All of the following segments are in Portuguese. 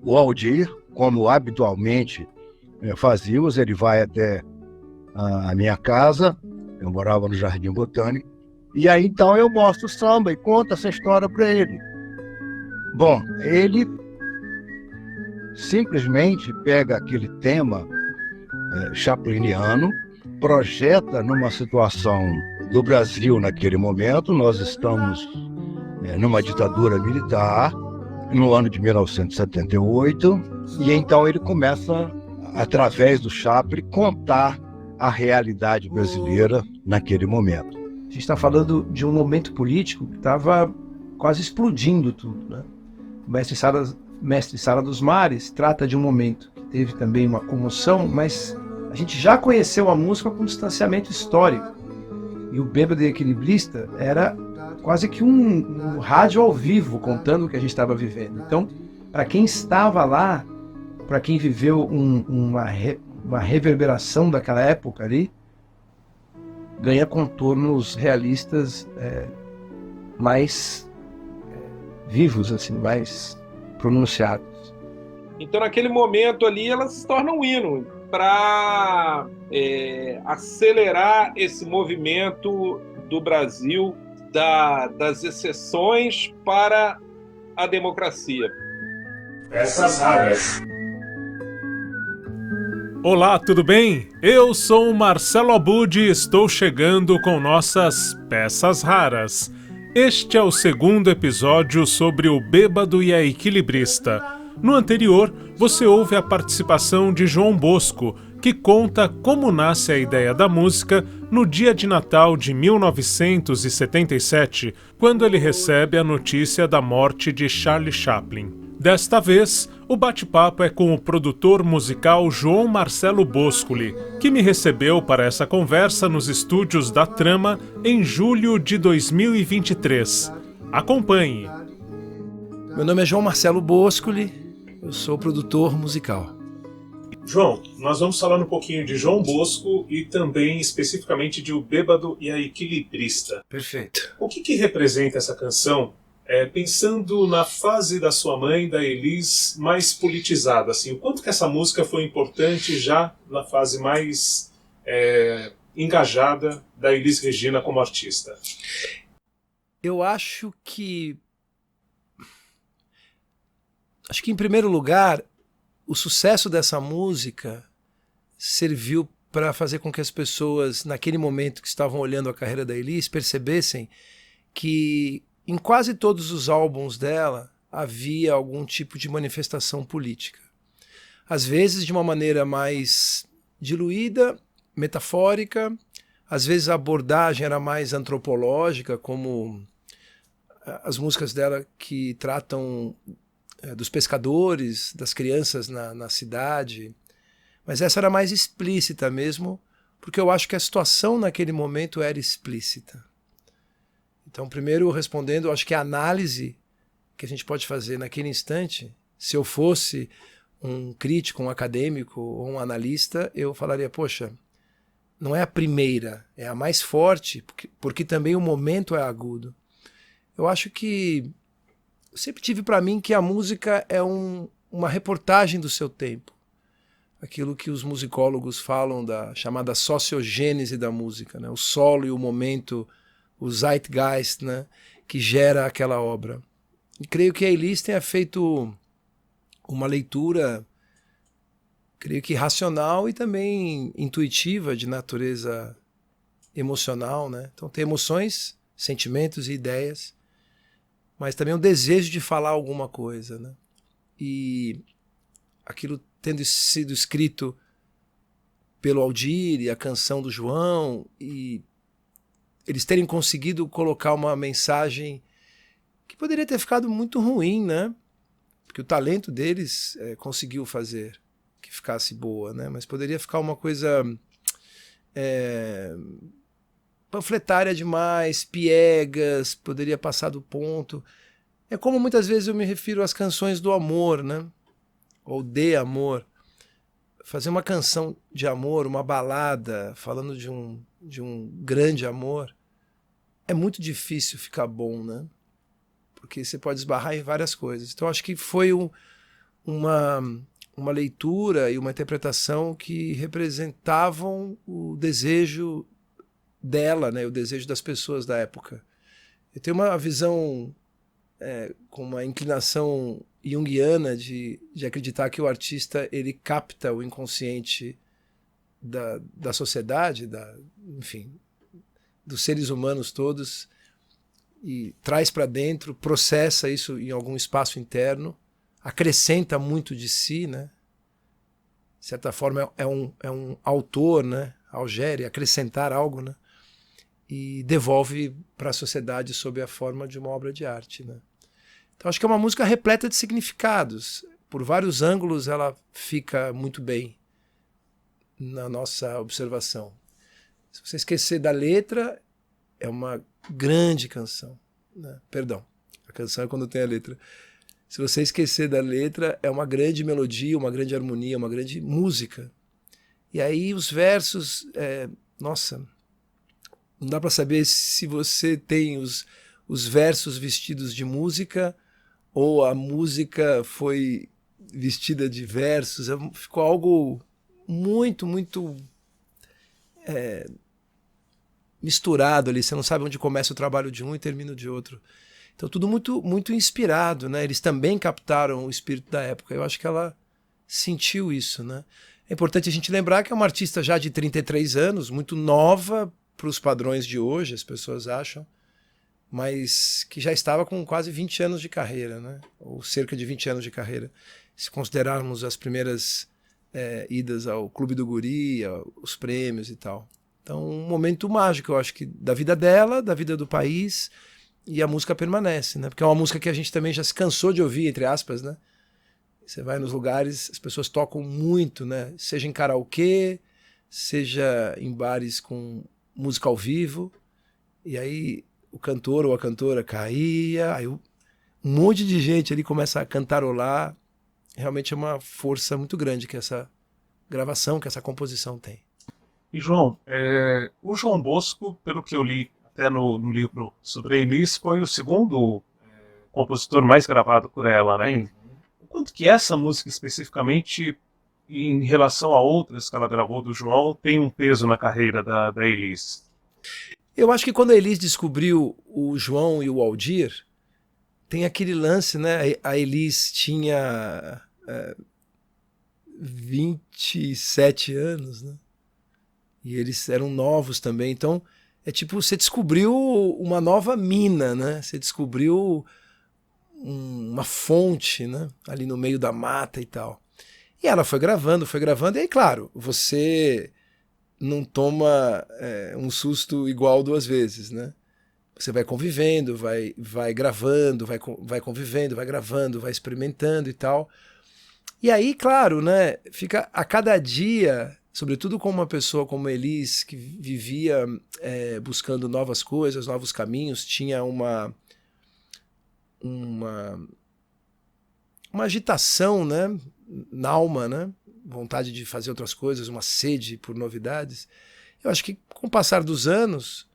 O Aldir, como habitualmente fazíamos, ele vai até a minha casa, eu morava no Jardim Botânico, e aí então eu mostro o samba e conto essa história para ele. Bom, ele simplesmente pega aquele tema chapliniano, projeta numa situação do Brasil naquele momento. Nós estamos numa ditadura militar, no ano de 1978, e então ele começa, através do Chaplin, contar a realidade brasileira naquele momento. A gente está falando de um momento político que estava quase explodindo tudo, né? O Mestre Sala dos Mares trata de um momento que teve também uma comoção, mas a gente já conheceu a música com distanciamento histórico. E o Bêbado e Equilibrista era quase que um rádio ao vivo contando o que a gente estava vivendo. Então, para quem estava lá, para quem viveu uma reverberação daquela época ali, ganha contornos realistas mais vivos, assim, mais pronunciados. Então, naquele momento ali, elas se tornam um hino para acelerar esse movimento do Brasil das exceções para a democracia. Peças raras. Olá, tudo bem? Eu sou o Marcelo Abud e estou chegando com nossas Peças Raras. Este é o segundo episódio sobre o Bêbado e a Equilibrista. No anterior, você ouve a participação de João Bosco, que conta como nasce a ideia da música no dia de Natal de 1977, quando ele recebe a notícia da morte de Charlie Chaplin. Desta vez, o bate-papo é com o produtor musical João Marcelo Boscoli, que me recebeu para essa conversa nos estúdios da Trama em julho de 2023. Acompanhe! Meu nome é João Marcelo Boscoli, eu sou produtor musical. João, nós vamos falar um pouquinho de João Bosco e também especificamente de O Bêbado e a Equilibrista. Perfeito. O que representa essa canção, pensando na fase da sua mãe, da Elis, mais politizada? Assim, o quanto que essa música foi importante já na fase mais engajada da Elis Regina como artista? Eu acho que em primeiro lugar, o sucesso dessa música serviu para fazer com que as pessoas, naquele momento que estavam olhando a carreira da Elis, percebessem que em quase todos os álbuns dela havia algum tipo de manifestação política. Às vezes de uma maneira mais diluída, metafórica, às vezes a abordagem era mais antropológica, como as músicas dela que tratam dos pescadores, das crianças na cidade, mas essa era mais explícita mesmo, porque eu acho que a situação naquele momento era explícita. Então, primeiro respondendo, eu acho que a análise que a gente pode fazer naquele instante, se eu fosse um crítico, um acadêmico ou um analista, eu falaria, poxa, não é a primeira, é a mais forte, porque também o momento é agudo. Eu acho que eu sempre tive para mim que a música é uma reportagem do seu tempo. Aquilo que os musicólogos falam da chamada sociogênese da música, né? O solo e o momento, o zeitgeist, né? Que gera aquela obra. E creio que a Elis tenha feito uma leitura, creio que racional e também intuitiva, de natureza emocional, né? Então tem emoções, sentimentos e ideias, mas também o desejo de falar alguma coisa, né? E aquilo tendo sido escrito pelo Aldir e a canção do João, e eles terem conseguido colocar uma mensagem que poderia ter ficado muito ruim, né? Porque o talento deles conseguiu fazer que ficasse boa, né? Mas poderia ficar uma coisa panfletária demais, piegas, poderia passar do ponto. É como muitas vezes eu me refiro às canções do amor, né? Ou de amor. Fazer uma canção de amor, uma balada, falando de um grande amor, é muito difícil ficar bom, né? Porque você pode esbarrar em várias coisas. Então acho que foi uma leitura e uma interpretação que representavam o desejo dela, né, o desejo das pessoas da época. Eu tenho uma visão com uma inclinação junguiana de acreditar que o artista ele capta o inconsciente da sociedade, enfim, dos seres humanos todos, e traz para dentro, processa isso em algum espaço interno, acrescenta muito de si, né? De certa forma é um autor, né? Algere, acrescentar algo, né? E devolve para a sociedade sob a forma de uma obra de arte, né? Então acho que é uma música repleta de significados. Por vários ângulos ela fica muito bem na nossa observação. Se você esquecer da letra, é uma grande canção, né? Perdão, a canção é quando tem a letra. Se você esquecer da letra, é uma grande melodia, uma grande harmonia, uma grande música. E aí os versos, nossa, não dá para saber se você tem os versos vestidos de música ou a música foi vestida de versos. Ficou algo muito, muito misturado ali. Você não sabe onde começa o trabalho de um e termina o de outro. Então tudo muito, muito inspirado, né? Eles também captaram o espírito da época. Eu acho que ela sentiu isso, né? É importante a gente lembrar que é uma artista já de 33 anos, muito nova para os padrões de hoje, as pessoas acham, mas que já estava com quase 20 anos de carreira, né? Ou cerca de 20 anos de carreira. Se considerarmos as primeiras idas ao Clube do Guri, os prêmios e tal. Então, um momento mágico, eu acho que da vida dela, da vida do país, e a música permanece, né? Porque é uma música que a gente também já se cansou de ouvir, entre aspas, né? Você vai nos lugares, as pessoas tocam muito, né? Seja em karaokê, seja em bares com música ao vivo, e aí o cantor ou a cantora caía, aí um monte de gente ali começa a cantarolar. Realmente é uma força muito grande que essa gravação, que essa composição tem. E João, o João Bosco, pelo que eu li até no livro sobre a Elis, foi o segundo compositor mais gravado por ela, né? Quanto que essa música especificamente, em relação a outras que ela gravou do João, tem um peso na carreira da Elis? Eu acho que quando a Elis descobriu o João e o Aldir, tem aquele lance, né? A Elis tinha 27 anos, né? E eles eram novos também. Então, é tipo, você descobriu uma nova mina, né? Você descobriu uma fonte, né? Ali no meio da mata e tal. E ela foi gravando, e aí, claro, você não toma um susto igual duas vezes, né? Você vai convivendo, vai gravando, vai convivendo, vai gravando, vai experimentando e tal. E aí, claro, né? Fica a cada dia, sobretudo com uma pessoa como a Elis, que vivia buscando novas coisas, novos caminhos, tinha uma agitação, né, na alma, né, vontade de fazer outras coisas, uma sede por novidades. Eu acho que com o passar dos anos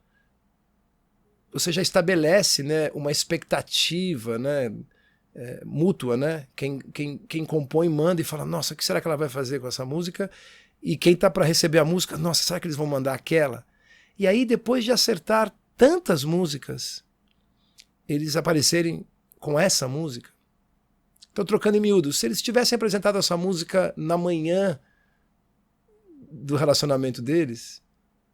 você já estabelece, né, uma expectativa, né, mútua, né? Quem compõe manda e fala, nossa, o que será que ela vai fazer com essa música? E quem está para receber a música, nossa, será que eles vão mandar aquela? E aí, depois de acertar tantas músicas, eles aparecerem com essa música. Estou trocando em miúdos. Se eles tivessem apresentado essa música na manhã do relacionamento deles,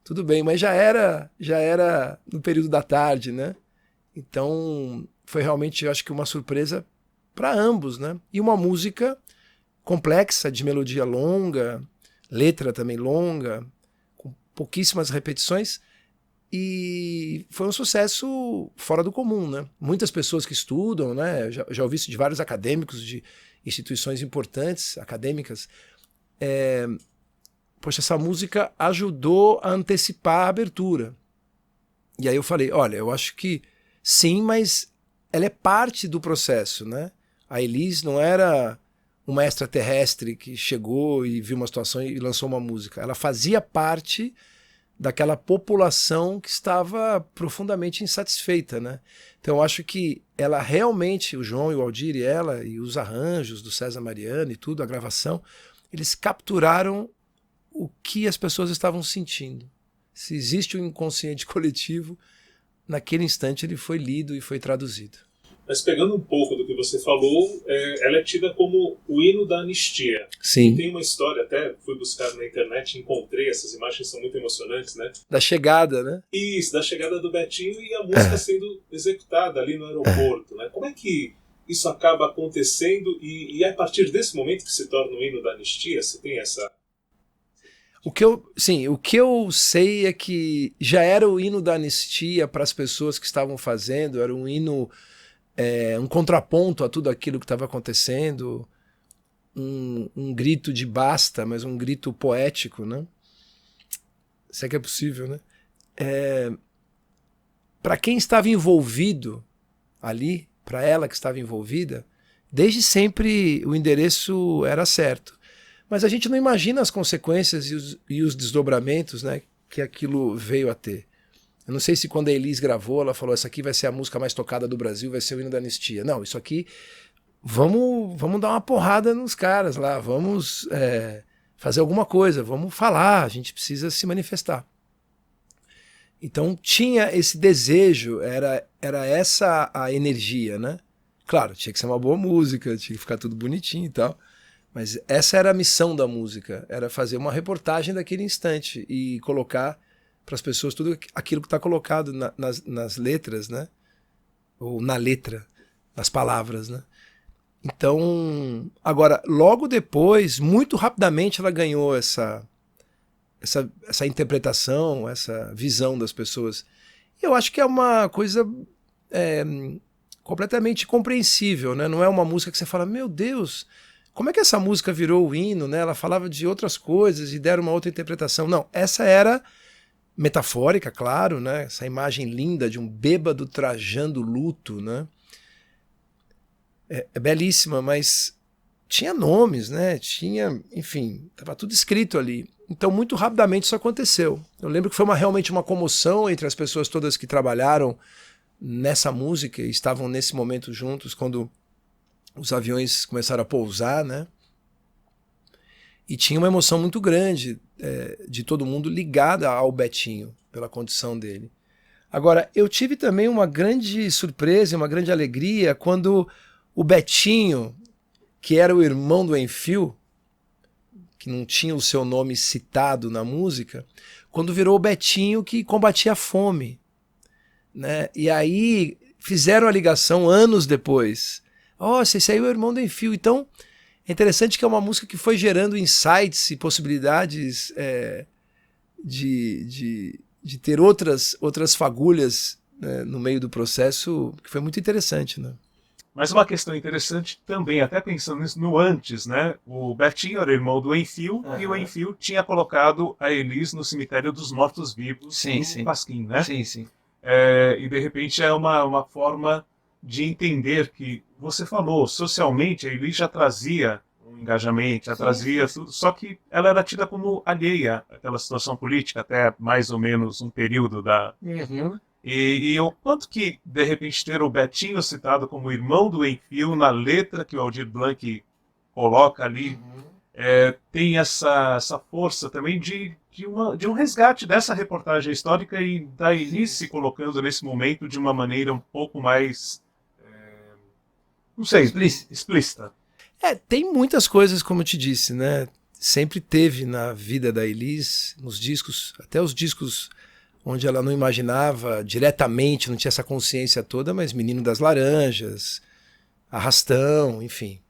tudo bem, mas já era no período da tarde, né? Então, foi realmente, eu acho que uma surpresa para ambos, né? E uma música complexa, de melodia longa, letra também longa, com pouquíssimas repetições, e foi um sucesso fora do comum, né? Muitas pessoas que estudam, né? Já ouvi isso de vários acadêmicos de instituições importantes, acadêmicas. Poxa, essa música ajudou a antecipar a abertura. E aí eu falei, olha, eu acho que sim, mas ela é parte do processo, né? A Elis não era uma extraterrestre que chegou e viu uma situação e lançou uma música. Ela fazia parte daquela população que estava profundamente insatisfeita, né? Então eu acho que ela realmente, o João e o Aldir e ela, e os arranjos do César Mariano e tudo, a gravação, eles capturaram o que as pessoas estavam sentindo. Se existe um inconsciente coletivo, naquele instante ele foi lido e foi traduzido. Mas pegando um pouco do que você falou, ela é tida como o hino da anistia. Sim. E tem uma história, até fui buscar na internet, encontrei, essas imagens são muito emocionantes, né? Da chegada, né? Isso, da chegada do Betinho e a música sendo executada ali no aeroporto, né? Como é que isso acaba acontecendo e é a partir desse momento que se torna o hino da anistia? Você tem essa... O que eu sei é que já era o hino da anistia para as pessoas que estavam fazendo, era um hino, um contraponto a tudo aquilo que estava acontecendo, um grito de basta, mas um grito poético, né? Se é que é possível, né? Para quem estava envolvido ali, para ela que estava envolvida, desde sempre o endereço era certo. Mas a gente não imagina as consequências e os desdobramentos, né, que aquilo veio a ter. Eu não sei se quando a Elis gravou, ela falou, essa aqui vai ser a música mais tocada do Brasil, vai ser o hino da anistia. Não, isso aqui, vamos dar uma porrada nos caras lá, vamos fazer alguma coisa, vamos falar, a gente precisa se manifestar. Então tinha esse desejo, era essa a energia, né? Claro, tinha que ser uma boa música, tinha que ficar tudo bonitinho e tal. Mas essa era a missão da música, era fazer uma reportagem daquele instante e colocar para as pessoas tudo aquilo que está colocado nas letras, né? Ou na letra, nas palavras, né? Então, agora, logo depois, muito rapidamente ela ganhou essa interpretação, essa visão das pessoas. E eu acho que é uma coisa completamente compreensível, né? Não é uma música que você fala, meu Deus... Como é que essa música virou o hino, né? Ela falava de outras coisas e deram uma outra interpretação. Não, essa era metafórica, claro, né? Essa imagem linda de um bêbado trajando luto, né? É belíssima, mas tinha nomes, né? Tinha, enfim, estava tudo escrito ali. Então, muito rapidamente isso aconteceu. Eu lembro que foi realmente uma comoção entre as pessoas todas que trabalharam nessa música e estavam nesse momento juntos, quando os aviões começaram a pousar, né? E tinha uma emoção muito grande de todo mundo ligada ao Betinho, pela condição dele. Agora, eu tive também uma grande surpresa, uma grande alegria, quando o Betinho, que era o irmão do Enfio, que não tinha o seu nome citado na música, quando virou o Betinho que combatia a fome, né? E aí fizeram a ligação anos depois. Esse aí é o irmão do Enfio. Então, é interessante que é uma música que foi gerando insights e possibilidades de ter outras fagulhas, né, no meio do processo, que foi muito interessante, né? Mas uma questão interessante também, até pensando nisso no antes, né? O Betinho era irmão do Enfio, e o Enfio tinha colocado a Elis no cemitério dos mortos-vivos, no Pasquim, né? Sim, sim. E de repente é uma forma de entender que, você falou, socialmente a Elis já trazia um engajamento, já trazia tudo, só que ela era tida como alheia àquela situação política, até mais ou menos um período da... E o quanto que, de repente, ter o Betinho citado como irmão do Enfio na letra que o Aldir Blanc coloca ali, tem essa força também de um resgate dessa reportagem histórica e da Elis se colocando nesse momento de uma maneira um pouco mais, não sei, explícita. Tem muitas coisas, como eu te disse, né? Sempre teve na vida da Elis, nos discos, até os discos onde ela não imaginava diretamente, não tinha essa consciência toda, mas Menino das Laranjas, Arrastão, enfim.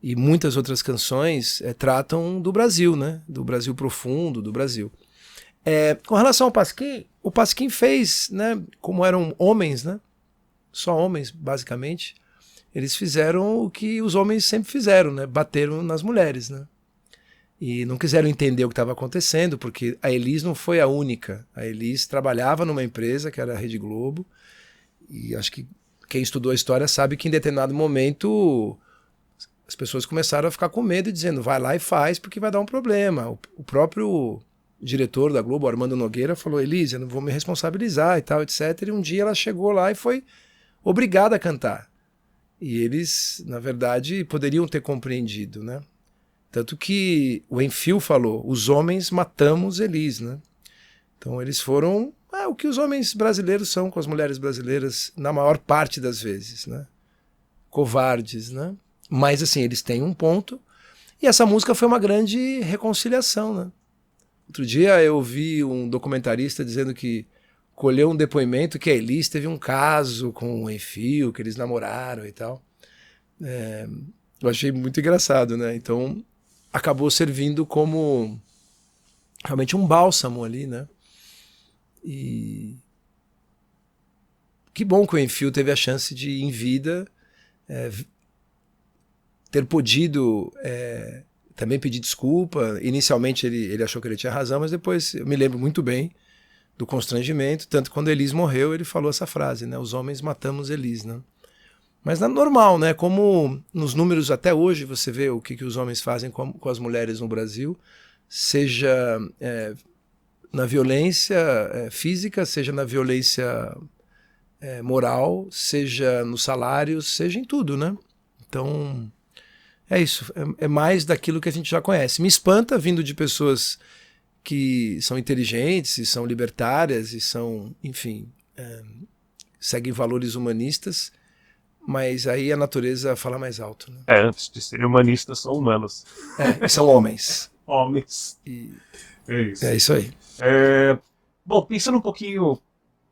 E muitas outras canções tratam do Brasil, né? Do Brasil profundo, do Brasil. Com relação ao Pasquim, o Pasquim fez, né? Como eram homens, né? Só homens, basicamente. Eles fizeram o que os homens sempre fizeram, né? Bateram nas mulheres, né? E não quiseram entender o que estava acontecendo, porque a Elis não foi a única. A Elis trabalhava numa empresa que era a Rede Globo, e acho que quem estudou a história sabe que em determinado momento as pessoas começaram a ficar com medo e dizendo, vai lá e faz, porque vai dar um problema. O próprio diretor da Globo, Armando Nogueira, falou: Elise, eu não vou me responsabilizar e tal, etc. E um dia ela chegou lá e foi obrigada a cantar. E eles, na verdade, poderiam ter compreendido, né? Tanto que o Enfio falou: os homens matamos Elis, né? Então eles foram o que os homens brasileiros são com as mulheres brasileiras na maior parte das vezes, né? Covardes, né? Mas assim, eles têm um ponto. E essa música foi uma grande reconciliação, né? Outro dia eu vi um documentarista dizendo que colheu um depoimento que a Elis teve um caso com o Enfio, que eles namoraram e tal. Eu achei muito engraçado, né? Então acabou servindo como realmente um bálsamo ali, né? E que bom que o Enfio teve a chance de, em vida, ter podido também pedir desculpa. Inicialmente ele achou que ele tinha razão, mas depois eu me lembro muito bem do constrangimento, tanto que quando Elis morreu ele falou essa frase, né? Os homens matamos Elis, né? Mas não é normal, né? Como nos números até hoje você vê o que os homens fazem com as mulheres no Brasil, seja na violência física, seja na violência moral, seja nos salários, seja em tudo, né? Então é isso, é mais daquilo que a gente já conhece. Me espanta vindo de pessoas que são inteligentes e são libertárias e são, enfim, seguem valores humanistas, mas aí a natureza fala mais alto, né? Antes de serem humanistas, são humanos. São homens. Homens. É isso. É isso aí. Bom, pensando um pouquinho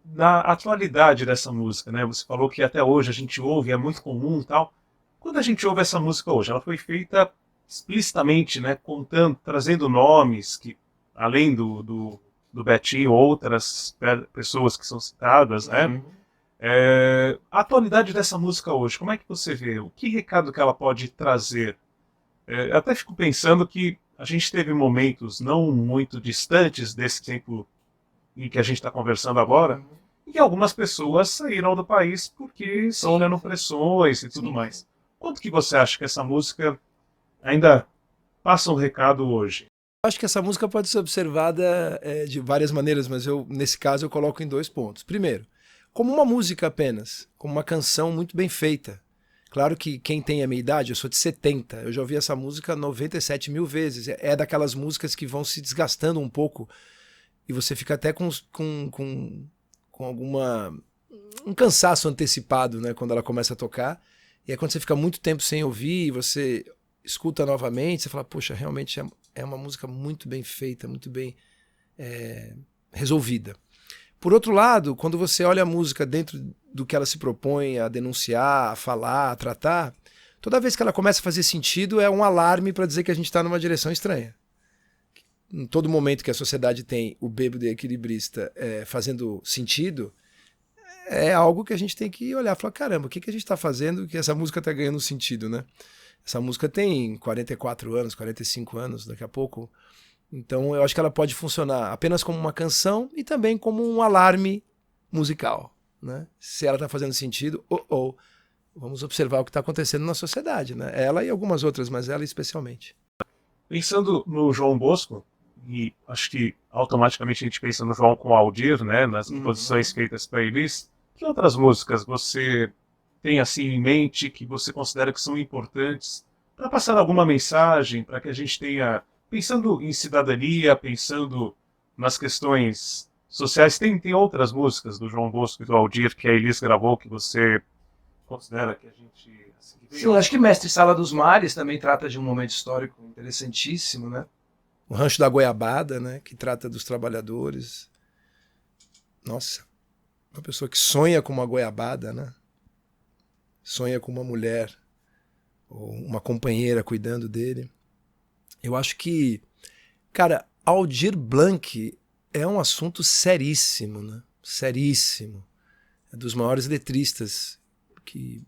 na atualidade dessa música, né? Você falou que até hoje a gente ouve, é muito comum e tal. Quando a gente ouve essa música hoje, ela foi feita explicitamente, né? Contando, trazendo nomes que, além do Betinho, outras pessoas que são citadas, né? A atualidade dessa música hoje, como é que você vê? O que recado que ela pode trazer? Até fico pensando que a gente teve momentos não muito distantes desse tempo em que a gente está conversando agora, em que algumas pessoas saíram do país porque estão olhando pressões e tudo mais. Quanto que você acha que essa música ainda passa um recado hoje? Acho que essa música pode ser observada de várias maneiras, mas nesse caso eu coloco em 2 pontos. Primeiro, como uma música apenas, como uma canção muito bem feita. Claro que quem tem a minha idade, eu sou de 70, eu já ouvi essa música 97 mil vezes. É daquelas músicas que vão se desgastando um pouco e você fica até com um cansaço antecipado, né, quando ela começa a tocar. E aí quando você fica muito tempo sem ouvir e você escuta novamente, você fala, poxa, realmente é uma música muito bem feita, muito bem resolvida. Por outro lado, quando você olha a música dentro do que ela se propõe a denunciar, a falar, a tratar, toda vez que ela começa a fazer sentido é um alarme para dizer que a gente está numa direção estranha. Em todo momento que a sociedade tem o bêbado e equilibrista fazendo sentido, é algo que a gente tem que olhar e falar, caramba, o que a gente está fazendo que essa música está ganhando sentido, né? Essa música tem 44 anos, 45 anos, daqui a pouco. Então eu acho que ela pode funcionar apenas como uma canção e também como um alarme musical, né? Se ela está fazendo sentido, vamos observar o que está acontecendo na sociedade, né? Ela e algumas outras, mas ela especialmente. Pensando no João Bosco, e acho que automaticamente a gente pensa no João com Aldir, né? Nas composições feitas para eles, que outras músicas você tem assim em mente que você considera que são importantes para passar alguma mensagem, para que a gente tenha, pensando em cidadania, pensando nas questões sociais, tem outras músicas do João Bosco e do Aldir que a Elis gravou que você considera que a gente... Assim, sim, acho que Mestre Sala dos Mares também trata de um momento histórico interessantíssimo, né? O Rancho da Goiabada, né? Que trata dos trabalhadores. Nossa, uma pessoa que sonha com uma goiabada, né? Sonha com uma mulher ou uma companheira cuidando dele. Eu acho que, cara, Aldir Blanc é um assunto seríssimo, né? Seríssimo. É dos maiores letristas que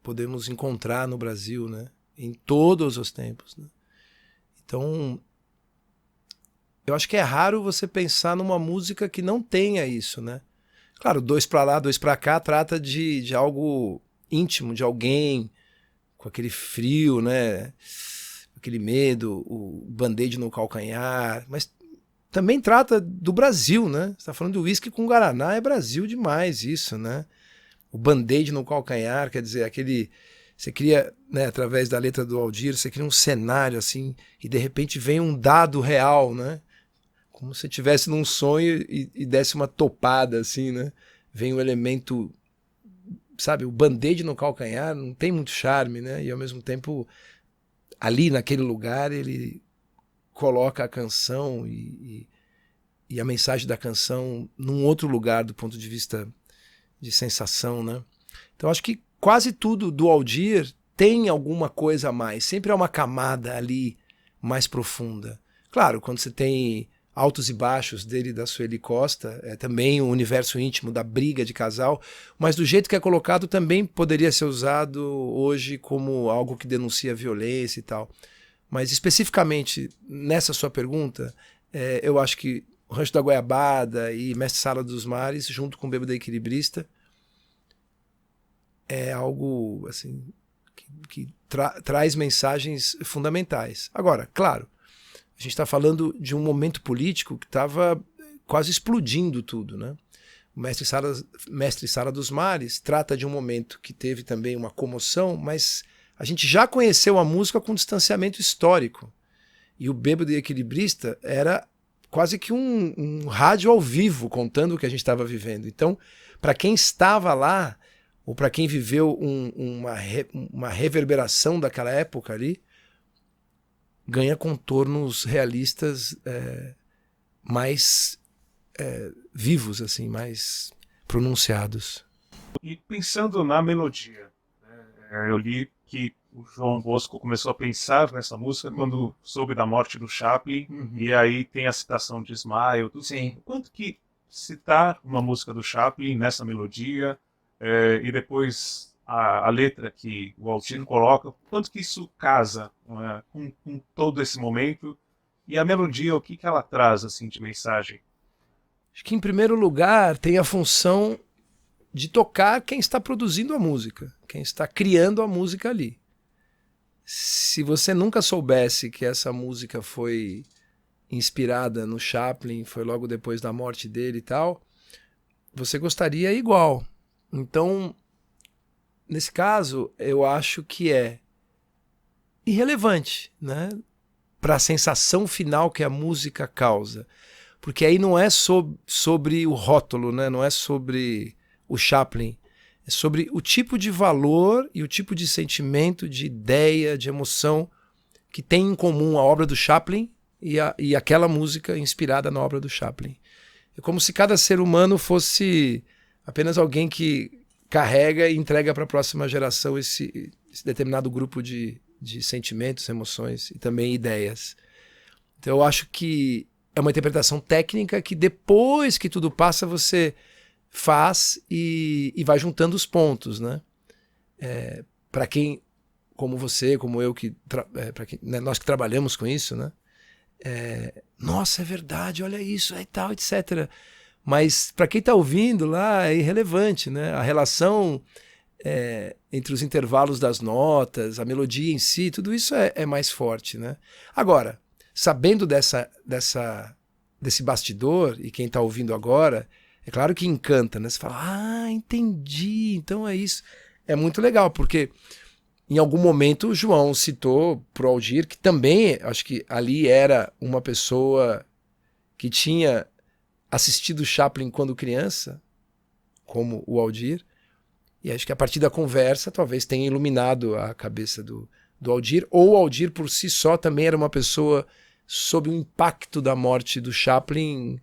podemos encontrar no Brasil, né? Em todos os tempos, né? Então, eu acho que é raro você pensar numa música que não tenha isso, né? Claro, Dois Pra Lá, Dois Pra Cá trata de algo íntimo, de alguém com aquele frio, né? Aquele medo, o band-aid no calcanhar, mas também trata do Brasil, né? Você está falando do uísque com guaraná, é Brasil demais isso, né? O band-aid no calcanhar, quer dizer, aquele... Você cria, né, através da letra do Aldir, você cria um cenário assim, e de repente vem um dado real, né? Como se estivesse num sonho e desse uma topada, assim, né? Vem um elemento, sabe? O band-aid no calcanhar não tem muito charme, né? E ao mesmo tempo, ali naquele lugar, ele coloca a canção e a mensagem da canção num outro lugar do ponto de vista de sensação, né? Então acho que quase tudo do Aldir tem alguma coisa a mais. Sempre há uma camada ali mais profunda. Claro, quando você tem altos e baixos dele e da Sueli Costa, é também um universo íntimo da briga de casal, mas do jeito que é colocado também poderia ser usado hoje como algo que denuncia violência e tal. Mas especificamente nessa sua pergunta, eu acho que o Rancho da Goiabada e Mestre Sala dos Mares, junto com o Bêbado Equilibrista, é algo assim que traz mensagens fundamentais. Agora, claro, a gente está falando de um momento político que estava quase explodindo tudo, né? O Mestre Sala dos Mares trata de um momento que teve também uma comoção, mas a gente já conheceu a música com distanciamento histórico. E o Bêbado e Equilibrista era quase que um rádio ao vivo contando o que a gente estava vivendo. Então, para quem estava lá, ou para quem viveu uma reverberação daquela época ali, ganha contornos realistas mais vivos, assim, mais pronunciados. E pensando na melodia, né, eu li que o João Bosco começou a pensar nessa música quando soube da morte do Chaplin, e aí tem a citação de Smile. Sim. Quanto que citar uma música do Chaplin nessa melodia, e depois a letra que o Aldir coloca, quanto que isso casa com todo esse momento, e a melodia, o que ela traz assim, de mensagem? Acho que, em primeiro lugar, tem a função de tocar quem está produzindo a música, quem está criando a música ali. Se você nunca soubesse que essa música foi inspirada no Chaplin, foi logo depois da morte dele e tal, você gostaria igual. Então, nesse caso, eu acho que é irrelevante, né, para a sensação final que a música causa. Porque aí não é sobre o rótulo, né, não é sobre o Chaplin, é sobre o tipo de valor e o tipo de sentimento, de ideia, de emoção que tem em comum a obra do Chaplin e aquela música inspirada na obra do Chaplin. É como se cada ser humano fosse apenas alguém que carrega e entrega para a próxima geração esse determinado grupo de sentimentos, emoções e também ideias. Então eu acho que é uma interpretação técnica que depois que tudo passa você faz e vai juntando os pontos, né? Para quem, como você, como eu, né, nós que trabalhamos com isso, né? Nossa, é verdade, olha isso, e tal, etc. Mas para quem está ouvindo lá é irrelevante, né? A relação entre os intervalos das notas, a melodia em si, tudo isso é mais forte, né? Agora, sabendo desse bastidor, e quem está ouvindo agora, é claro que encanta, né? Você fala, entendi, então é isso. É muito legal, porque em algum momento o João citou pro Aldir, que também, acho que ali era uma pessoa que tinha assistido Chaplin quando criança, como o Aldir, e acho que a partir da conversa talvez tenha iluminado a cabeça do Aldir, ou o Aldir por si só também era uma pessoa sob o impacto da morte do Chaplin.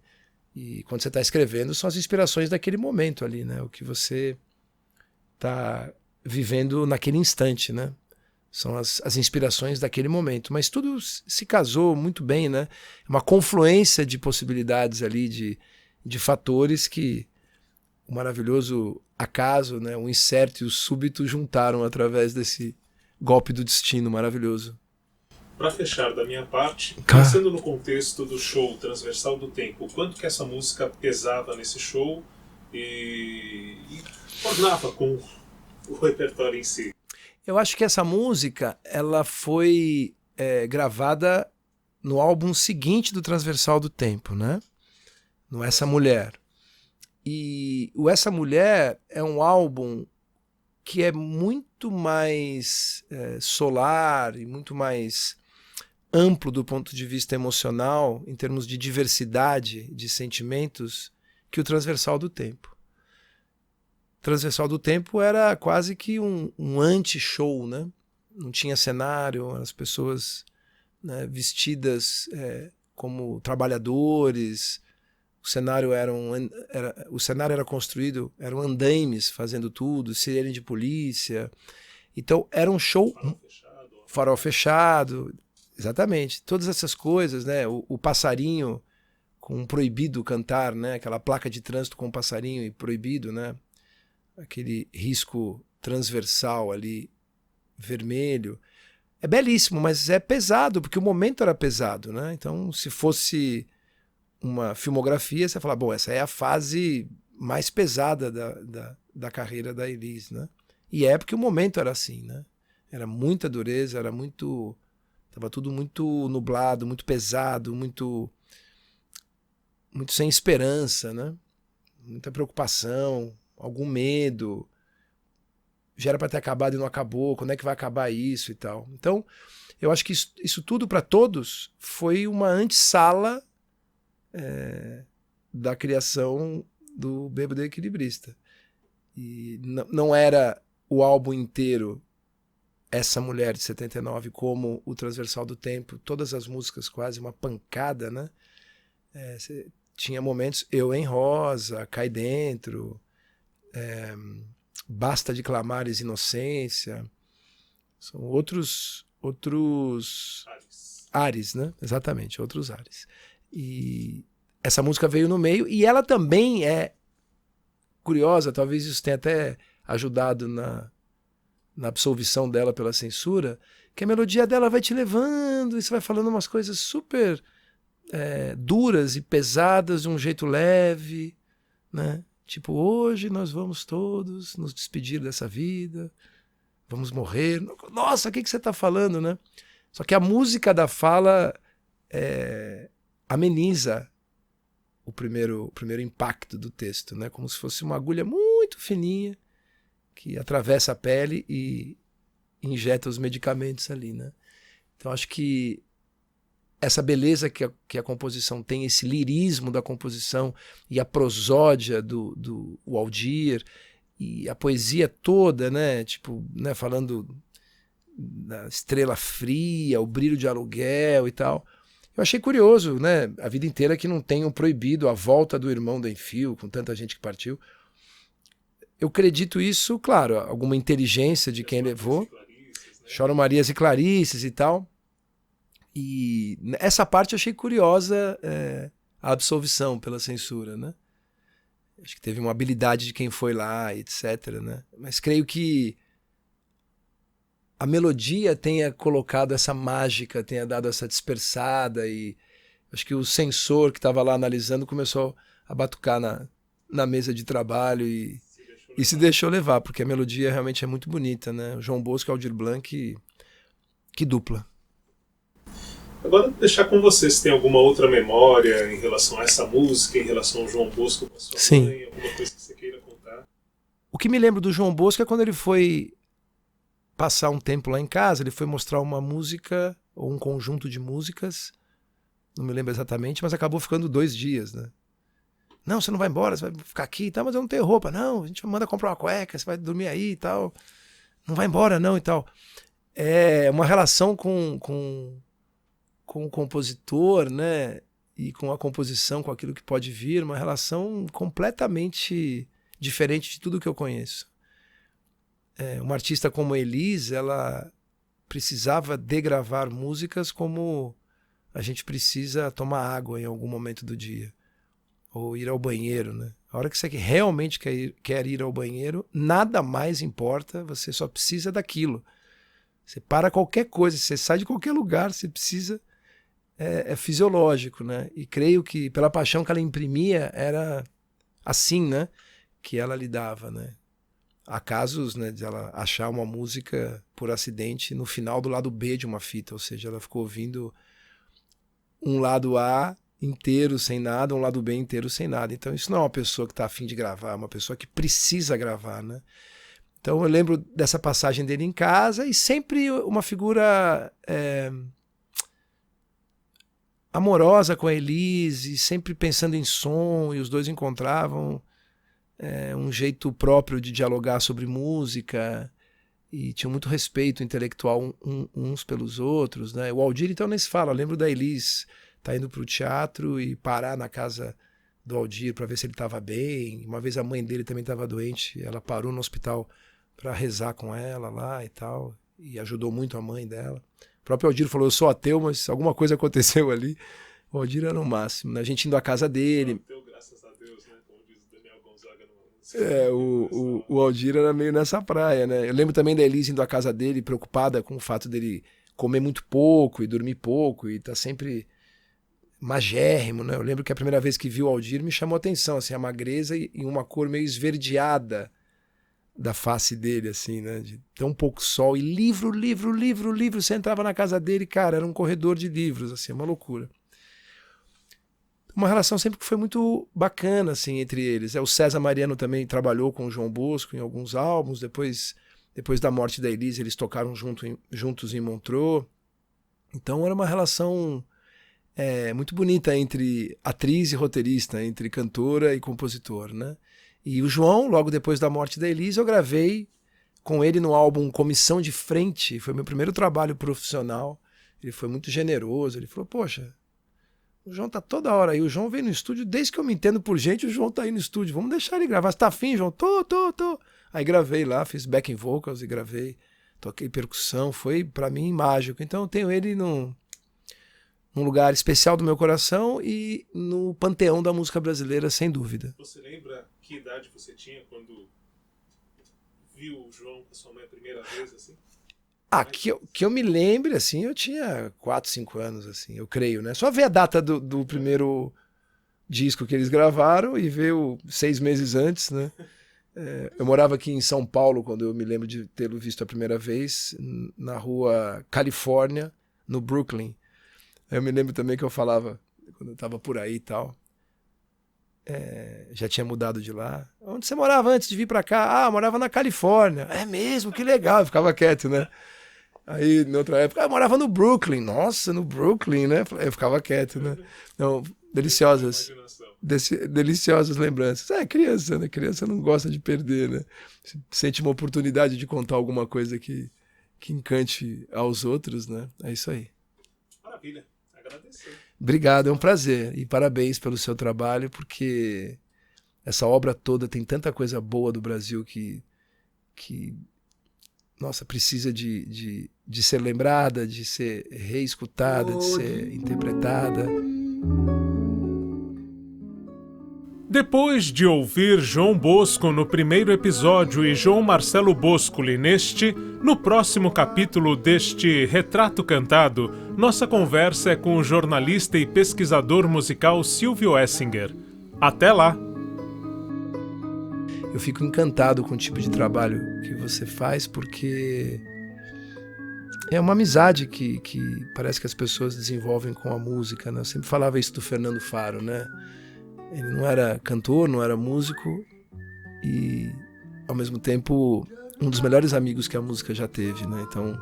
E quando você está escrevendo, são as inspirações daquele momento ali, né? O que você está vivendo naquele instante, né? São as inspirações daquele momento. Mas tudo se casou muito bem, né? É uma confluência de possibilidades ali, de fatores que o maravilhoso acaso, né? O incerto e o súbito juntaram através desse golpe do destino maravilhoso. Para fechar da minha parte, pensando no contexto do show Transversal do Tempo, quanto que essa música pesava nesse show e ornava com o repertório em si? Eu acho que essa música ela foi gravada no álbum seguinte do Transversal do Tempo, né? No Essa Mulher. E o Essa Mulher é um álbum que é muito mais solar e muito mais amplo do ponto de vista emocional, em termos de diversidade de sentimentos, que o Transversal do Tempo. O Transversal do Tempo era quase que um anti-show, né? Não tinha cenário, as pessoas, né, vestidas como trabalhadores. O cenário era construído, eram andaimes fazendo tudo, sirene de polícia. Então era um show, farol fechado, exatamente. Todas essas coisas, né? O passarinho com proibido cantar, né? Aquela placa de trânsito com passarinho e proibido, né? Aquele risco transversal ali, vermelho. É belíssimo, mas é pesado, porque o momento era pesado, né? Então, se fosse uma filmografia, você fala, bom, essa é a fase mais pesada da carreira da Elis, né? E é porque o momento era assim, né? Era muita dureza, estava tudo muito nublado, muito pesado, muito sem esperança, né? Muita preocupação, algum medo. Já era para ter acabado e não acabou, quando é que vai acabar isso e tal. Então, eu acho que isso tudo para todos foi uma antessala da criação do Bêbado e Equilibrista. E não era o álbum inteiro Essa Mulher de 79 como o Transversal do Tempo, todas as músicas quase uma pancada, né? Tinha momentos, Eu em Rosa, Cai Dentro, Basta de Clamares Inocência, são outros ares, né? Exatamente, outros ares. E essa música veio no meio, e ela também é curiosa, talvez isso tenha até ajudado na absolvição dela pela censura, que a melodia dela vai te levando, e você vai falando umas coisas super duras e pesadas de um jeito leve, né? Tipo, hoje nós vamos todos nos despedir dessa vida, vamos morrer. Nossa, o que você está falando, né? Só que a música da fala ameniza o primeiro impacto do texto, né? Como se fosse uma agulha muito fininha que atravessa a pele e injeta os medicamentos ali, né? Então acho que essa beleza que a composição tem, esse lirismo da composição e a prosódia do Aldir e a poesia toda, né? Tipo, né? Falando da estrela fria, o brilho de aluguel e tal. Eu achei curioso, né? A vida inteira que não tenham proibido a volta do irmão do Enfio, com tanta gente que partiu. Eu acredito isso, claro, alguma inteligência de quem levou. Choram Marias e Clarices e tal. E essa parte eu achei curiosa, a absolvição pela censura, né? Acho que teve uma habilidade de quem foi lá, etc, né? Mas creio que a melodia tenha colocado essa mágica, tenha dado essa dispersada, e acho que o censor que estava lá analisando começou a batucar na mesa de trabalho e se deixou levar, porque a melodia realmente é muito bonita, né? O João Bosco e Aldir Blanc, que dupla. Agora deixar com você se tem alguma outra memória em relação a essa música, em relação ao João Bosco com a sua Sim. mãe, alguma coisa que você queira contar. O que me lembro do João Bosco é quando ele foi passar um tempo lá em casa, ele foi mostrar uma música ou um conjunto de músicas, não me lembro exatamente, mas acabou ficando 2 dias, né? Não, você não vai embora, você vai ficar aqui e tal, mas eu não tenho roupa. Não, a gente manda comprar uma cueca, você vai dormir aí e tal. Não vai embora não e tal. É uma relação com o compositor, né? E com a composição, com aquilo que pode vir, uma relação completamente diferente de tudo que eu conheço. Uma artista como a Elis, ela precisava degravar músicas como a gente precisa tomar água em algum momento do dia. Ou ir ao banheiro, né? A hora que você realmente quer ir ao banheiro, nada mais importa, você só precisa daquilo. Você para qualquer coisa, você sai de qualquer lugar, você precisa... É fisiológico, né? E creio que pela paixão que ela imprimia, era assim, né? Que ela lidava, né? Há casos, né, de ela achar uma música por acidente no final do lado B de uma fita, ou seja, ela ficou ouvindo um lado A inteiro sem nada, um lado B inteiro sem nada. Então isso não é uma pessoa que está a fim de gravar, é uma pessoa que precisa gravar, né? Então eu lembro dessa passagem dele em casa e sempre uma figura amorosa com a Elise, sempre pensando em som, e os dois encontravam um jeito próprio de dialogar sobre música e tinham muito respeito intelectual uns pelos outros, né? O Aldir então nem se fala, eu lembro da Elise tá indo para o teatro e parar na casa do Aldir para ver se ele estava bem. Uma vez a mãe dele também estava doente, ela parou no hospital para rezar com ela lá e tal, e ajudou muito a mãe dela. O próprio Aldir falou, eu sou ateu, mas alguma coisa aconteceu ali. O Aldir era o máximo, né? A gente indo à casa dele. Ateu, graças a Deus, né? Como diz o Daniel Gonzaga no... O Aldir era meio nessa praia, né? Eu lembro também da Elise indo à casa dele, preocupada com o fato dele comer muito pouco e dormir pouco, e tá sempre magérrimo, né? Eu lembro que a primeira vez que vi o Aldir me chamou a atenção, assim, a magreza e uma cor meio esverdeada da face dele, assim, né? De tão pouco sol. E livro. Você entrava na casa dele, cara, era um corredor de livros, assim, uma loucura. Uma relação sempre que foi muito bacana, assim, entre eles. O César Mariano também trabalhou com o João Bosco em alguns álbuns. Depois da morte da Elise, eles tocaram juntos em Montreux. Então era uma relação muito bonita entre atriz e roteirista, entre cantora e compositor, né? E o João, logo depois da morte da Elise, eu gravei com ele no álbum Comissão de Frente. Foi meu primeiro trabalho profissional. Ele foi muito generoso. Ele falou, poxa, o João tá toda hora aí. O João vem no estúdio, desde que eu me entendo por gente, o João tá aí no estúdio. Vamos deixar ele gravar. Você tá afim, João? Tô. Aí gravei lá, fiz backing vocals e gravei. Toquei percussão. Foi, pra mim, mágico. Então eu tenho ele num lugar especial do meu coração e no panteão da música brasileira, sem dúvida. Você lembra que idade você tinha quando viu o João com sua mãe a primeira vez, assim? Que eu me lembre, assim, eu tinha 4, 5 anos, assim, eu creio, né? Só ver a data do primeiro disco que eles gravaram e ver 6 meses antes, né? Eu morava aqui em São Paulo quando eu me lembro de tê-lo visto a primeira vez, na rua Califórnia, no Brooklyn. Eu me lembro também que eu falava, quando eu estava por aí e tal, já tinha mudado de lá. Onde você morava antes de vir para cá? Ah, morava na Califórnia. É mesmo? Que legal. Eu ficava quieto, né? Aí, na outra época, eu morava no Brooklyn. Nossa, no Brooklyn, né? Eu ficava quieto, né? Então, deliciosas lembranças. Criança, né? Criança não gosta de perder, né? Sente uma oportunidade de contar alguma coisa que encante aos outros, né? É isso aí. Maravilha. Agradecer. Obrigado, é um prazer. E parabéns pelo seu trabalho, porque essa obra toda tem tanta coisa boa do Brasil que nossa, precisa de ser lembrada, de ser reescutada, de ser interpretada. Depois de ouvir João Bosco no primeiro episódio e João Marcelo Boscoli no próximo capítulo deste Retrato Cantado, nossa conversa é com o jornalista e pesquisador musical Silvio Essinger. Até lá! Eu fico encantado com o tipo de trabalho que você faz, porque é uma amizade que parece que as pessoas desenvolvem com a música, né? Eu sempre falava isso do Fernando Faro, né? Ele não era cantor, não era músico e, ao mesmo tempo, um dos melhores amigos que a música já teve, né? Então,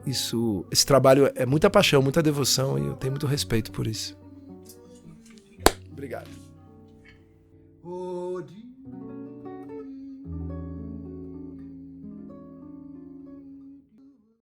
esse trabalho é muita paixão, muita devoção e eu tenho muito respeito por isso. Obrigado.